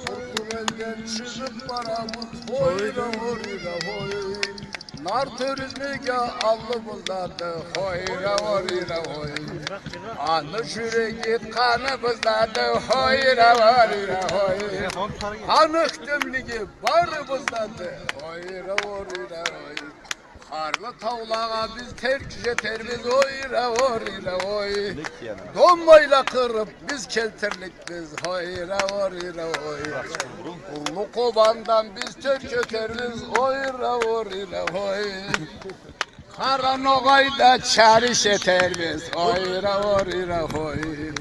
Kurtulenden çıkıp paramız hoyra hoyra hoy. Nar turizmiga allı buzladı hoyra hoyra hoy. Anı şüregi kanı buzladı hoyra hoyra hoy. Hanık demligi barı buzladı hoyra hoyra hoy. Karlı tavlağa biz terk yetermiz oyra oyra oy. Donmayla kırıp biz kelterlik biz oyra oyra oy. Ulu kobandan biz terk yetermiz oyra oyra oy. Karanogayda çariş yetermiz oyra oyra oy.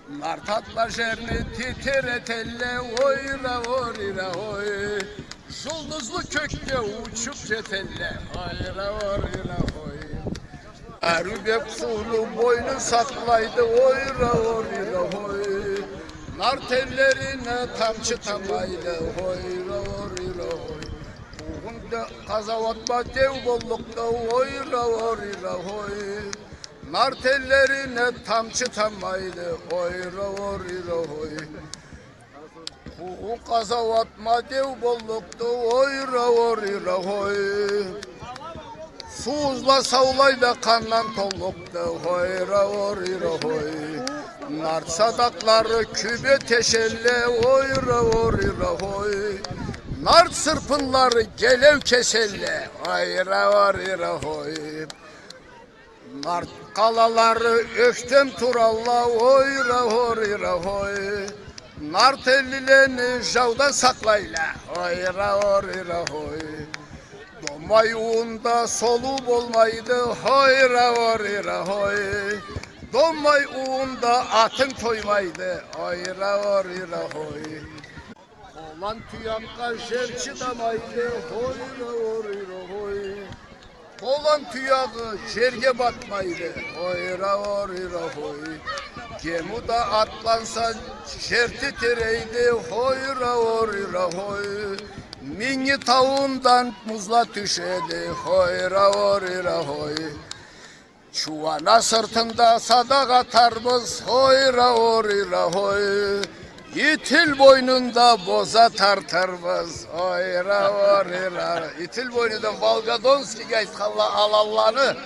Martatla şerini titretelle oyra oyra oy. Yıldızlı kökte uçup cetelle hayra hayra hoy. Erübek sulu boynu saklaydı oyra oyra hoy. Nar tellerine tamçı tamaylı oyra oyra hoy. Buğunda kazavatma dev bollukta oyra oyra hoy. Nar tellerine tamçı tamaylı oyra oyra hoy. Bu kazavatma dev bolluktu oyra oyra hoy. Suzla savlayla kanlan tolluktu oyra oyra hoy. Nar sadakları kübe teşelle oyra oyra hoy. Nar sırpınları gelev keselle oyra oyra hoy. Nar kalaları öftem turalla oyra oyra hoy. Nar tellilerini javda saklayla oyra oyra hoy. Domay solu olmaydı oyra oyra hoy. Domay atın toymaydı oyra oyra hoy. Olan tüyakka şerçi damaydı oyra oyra hoy. Olan tüyağı şerge batmaydı oyra oyra hoy. Gemuda atlansa şerti tereydi hoyra oyra hoy. Mingi tavuğundan muzla düşedi hoyra oyra hoy. Çuvana sırtında sadak atarmız hoyra oyra hoy. İtil boynunda boza tartarmız hoyra oyra. İtil boynunda Valgadonski gayet Allah alallanı.